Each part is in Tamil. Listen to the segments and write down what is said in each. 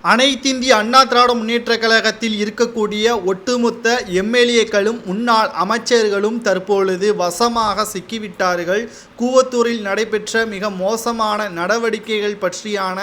அனைத்திந்திய அண்ணா திராவிட முன்னேற்றக் கழகத்தில் இருக்கக்கூடிய ஒட்டுமொத்த எம்எல்ஏக்களும் முன்னாள் அமைச்சர்களும் தற்பொழுது வசமாக சிக்கிவிட்டார்கள். கூவத்தூரில் நடைபெற்ற மிக மோசமான நடவடிக்கைகள் பற்றியான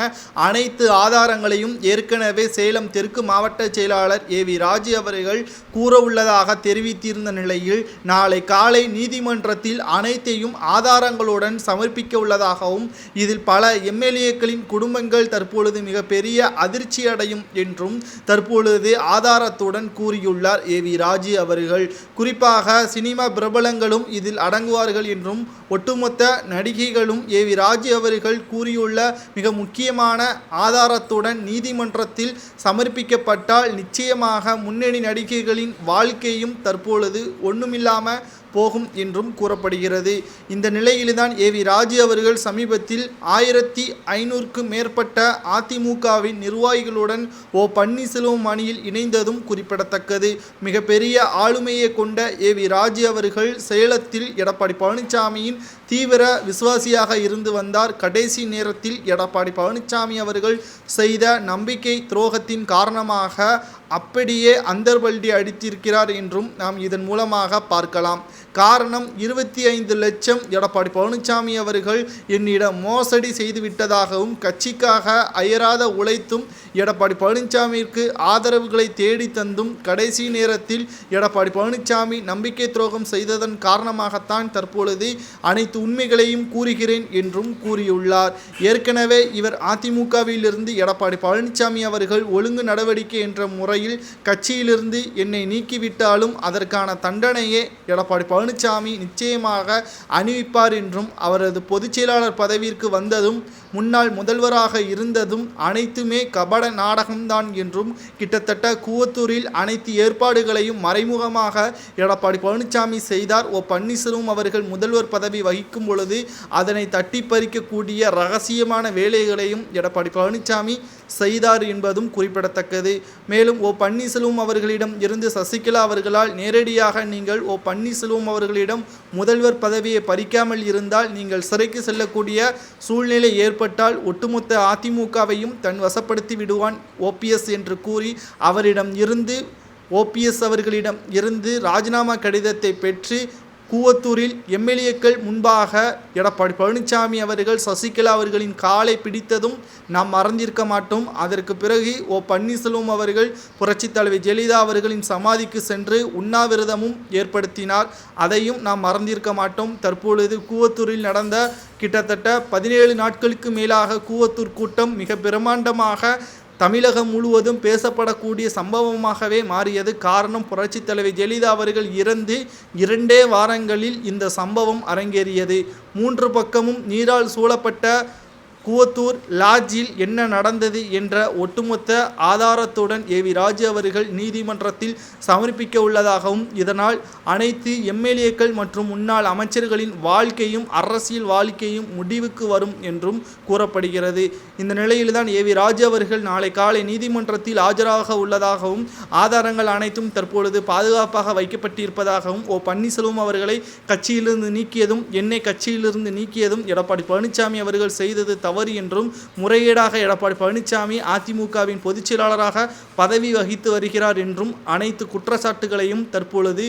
அனைத்து ஆதாரங்களையும் ஏற்கனவே சேலம் தெற்கு மாவட்ட செயலாளர் ஏவி ராஜு அவர்கள் கூறவுள்ளதாக தெரிவித்திருந்த நிலையில் நாளை காலை நீதிமன்றத்தில் அனைத்தையும் ஆதாரங்களுடன் சமர்ப்பிக்க உள்ளதாகவும் இதில் பல எம்எல்ஏக்களின் குடும்பங்கள் தற்பொழுது மிகப்பெரிய அதிர்ச்சி அடையும் என்றும் தற்பொழுது ஆதாரத்துடன் கூறியுள்ளார் ஏவி ராஜு அவர்கள். குறிப்பாக சினிமா பிரபலங்களும் இதில் அடங்குவார்கள் என்றும் ஒட்டுமொத்த நடிகைகளும் ஏவி ராஜு அவர்கள் கூறியுள்ள மிக முக்கியமான ஆதாரத்துடன் நீதிமன்றத்தில் சமர்ப்பிக்கப்பட்டால் நிச்சயமாக முன்னணி நடிகைகளின் வாழ்க்கையும் தற்பொழுது ஒன்றுமில்லாம போகும் என்றும் கூறப்படுகிறது. இந்த நிலையில்தான் ஏவி ராஜு அவர்கள் சமீபத்தில் 1500க்கும் மேற்பட்ட அதிமுகவின் நிர்வாகிகளுடன் பன்னீர்செல்வம் அணியில் இணைந்ததும் குறிப்பிடத்தக்கது. மிகப்பெரிய ஆளுமையை கொண்ட ஏவி ராஜு அவர்கள் சேலத்தில் எடப்பாடி பழனிசாமியின் தீவிர விசுவாசியாக இருந்து வந்தார். கடைசி நேரத்தில் எடப்பாடி பழனிசாமி அவர்கள் செய்த நம்பிக்கை துரோகத்தின் காரணமாக அப்படியே அந்தர்பல்டி அடித்திருக்கிறார் என்றும் நாம் இதன் மூலமாக பார்க்கலாம். காரணம் 25 லட்சம் எடப்பாடி பழனிசாமி அவர்கள் என்னிடம் மோசடி செய்துவிட்டதாகவும் கட்சிக்காக அயராத உழைத்தும் எடப்பாடி பழனிசாமிக்கு ஆதரவுகளை தேடி தந்தும் கடைசி நேரத்தில் எடப்பாடி பழனிசாமி நம்பிக்கை துரோகம் செய்ததன் காரணமாகத்தான் தற்பொழுது அனைத்து உண்மைகளையும் கூறுகிறேன் என்றும் கூறியுள்ளார். ஏற்கனவே இவர் அதிமுகவிலிருந்து எடப்பாடி பழனிசாமி அவர்கள் ஒழுங்கு நடவடிக்கை என்ற முறையில் கட்சியிலிருந்து என்னை நீக்கிவிட்டாலும் அதற்கான தண்டனையை எடப்பாடி பழனிசாமி நிச்சயமாக அணிவிப்பார் என்றும் அவரது பொதுச் செயலாளர் பதவிக்கு வந்ததும் முன்னாள் முதல்வராக இருந்ததும் அனைத்துமே கபட நாடகம்தான் என்றும் கிட்டத்தட்ட கூவத்தூரில் அனைத்து ஏற்பாடுகளையும் மறைமுகமாக எடப்பாடி பழனிசாமி செய்தார். பன்னீர்செல்வம் அவர்கள் முதல்வர் பதவி வகிக்கும் பொழுது அதனை தட்டி பறிக்கக்கூடிய ரகசியமான வேலைகளையும் எடப்பாடி பழனிசாமி செய்தார் என்பதும் குறிப்பிடத்தக்கது. மேலும் பன்னீர்செல்வம் அவர்களிடம் இருந்து சசிகலா அவர்களால் நேரடியாக நீங்கள் பன்னீர்செல்வம் அவர்களிடம் முதல்வர் பதவியை பறிக்காமல் இருந்தால் நீங்கள் சிறைக்கு செல்லக்கூடிய சூழ்நிலை ஏற்பட்டால் ஒட்டுமொத்த அதிமுகவையும் தன் வசப்படுத்தி விடுவான் ஓபிஎஸ் என்று கூறி அவரிடம் இருந்து ஓபிஎஸ் அவர்களிடம் இருந்து ராஜினாமா கடிதத்தை பெற்று கூவத்தூரில் எம்எல்ஏக்கள் முன்பாக எடப்பாடி பழனிசாமி அவர்கள் சசிகலா அவர்களின் காலை பிடித்ததும் நாம் மறந்திருக்க மாட்டோம். அதற்கு பிறகு பன்னீர்செல்வம் அவர்கள் புரட்சித் தலைவி ஜெயலலிதா அவர்களின் சமாதிக்கு சென்று உண்ணாவிரதமும் ஏற்படுத்தினார். அதையும் நாம் மறந்திருக்க மாட்டோம். தற்பொழுது கூவத்தூரில் நடந்த கிட்டத்தட்ட 17 நாட்களுக்கு மேலாக கூவத்தூர் கூட்டம் மிக பிரம்மாண்டமாக தமிழகம் முழுவதும் பேசப்படக்கூடிய சம்பவமாகவே மாறியது. காரணம், புரட்சித் தலைவி ஜெயலலிதா அவர்கள் இறந்து 2 வாரங்களில் இந்த சம்பவம் அரங்கேறியது. 3 பக்கமும் நீரால் சூழப்பட்ட கூவத்தூர் லாட்ஜில் என்ன நடந்தது என்ற ஒட்டுமொத்த ஆதாரத்துடன் ஏவி ராஜு அவர்கள் நீதிமன்றத்தில் சமர்ப்பிக்க உள்ளதாகவும் இதனால் அனைத்து எம்எல்ஏக்கள் மற்றும் முன்னாள் அமைச்சர்களின் வாழ்க்கையும் அரசியல் வாழ்க்கையும் முடிவுக்கு வரும் என்றும் கூறப்படுகிறது. இந்த நிலையில்தான் ஏவி ராஜு அவர்கள் நாளை காலை நீதிமன்றத்தில் ஆஜராக உள்ளதாகவும் ஆதாரங்கள் அனைத்தும் தற்பொழுது பாதுகாப்பாக வைக்கப்பட்டிருப்பதாகவும் பன்னீர்செல்வம் அவர்களை கட்சியிலிருந்து நீக்கியதும் என்னை கட்சியிலிருந்து நீக்கியதும் எடப்பாடி பழனிசாமி அவர்கள் செய்தது தவறு என்றும் முறையீடாக எடப்பாடி பழனிசாமி அதிமுகவின் பொதுச் செயலாளராக பதவி வகித்து வருகிறார் என்றும் அனைத்து குற்றச்சாட்டுகளையும் தற்பொழுது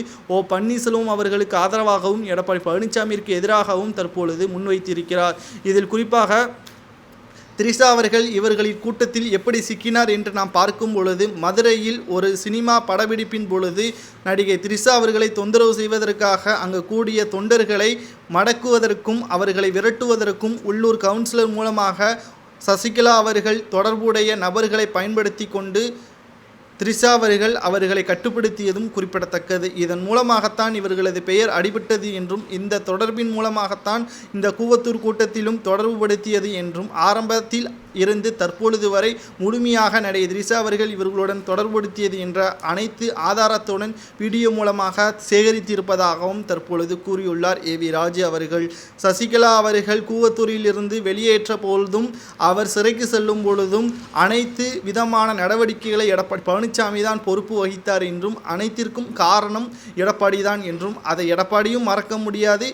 பன்னீர்செல்வம் அவர்களுக்கு ஆதரவாகவும் எடப்பாடி பழனிசாமிக்கு எதிராகவும் தற்பொழுது முன்வைத்திருக்கிறார். இதில் குறிப்பாக திரிஷா அவர்கள் இவர்களின் கூட்டத்தில் எப்படி சிக்கினார் என்று நாம் பார்க்கும் பொழுது மதுரையில் ஒரு சினிமா படப்பிடிப்பின் பொழுது நடிகை திரிஷா அவர்களை தொந்தரவு செய்வதற்காக அங்கு கூடிய தொண்டர்களை மடக்குவதற்கும் அவர்களை விரட்டுவதற்கும் உள்ளூர் கவுன்சிலர் மூலமாக சசிகலா அவர்கள் தொடர்புடைய நபர்களை பயன்படுத்தி கொண்டு திரிஷா அவர்களை கட்டுப்படுத்தியதும் குறிப்பிடத்தக்கது. இதன் மூலமாகத்தான் இவர்களது பெயர் அடிபட்டது என்றும் இந்த தொடர்பின் மூலமாகத்தான் இந்த கூவத்தூர் கூட்டத்திலும் தொடர்புபடுத்தியது என்றும் ஆரம்பத்தில் இருந்து தற்பொழுது வரை முழுமையாக நடிகை திரிஷா அவர்கள் இவர்களுடன் தொடர்புபடுத்தியது என்ற அனைத்து ஆதாரத்துடன் வீடியோ மூலமாக சேகரித்திருப்பதாகவும் தற்பொழுது கூறியுள்ளார் ஏவி ராஜு அவர்கள். சசிகலா அவர்கள் கூவத்தூரில் இருந்து வெளியேற்ற பொழுதும் அவர் சிறைக்கு செல்லும் பொழுதும் அனைத்து விதமான நடவடிக்கைகளை எடப்பாடி பழனிசாமி தான் பொறுப்பு வகித்தார் என்றும் அனைத்திற்கும் காரணம் எடப்பாடி தான் என்றும் அதை எடப்பாடியும் மறக்க முடியாது.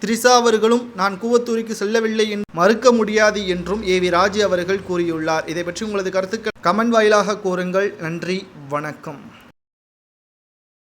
திரிஷா அவர்களும் நான் கூவத்தூருக்கு செல்லவில்லை என்று மறுக்க முடியாது என்றும் ஏவி ராஜு அவர்கள் கூறியுள்ளார். இதை பற்றி உங்களது கருத்துக்கள் கமெண்ட் வாயிலாக கூறுங்கள். நன்றி, வணக்கம்.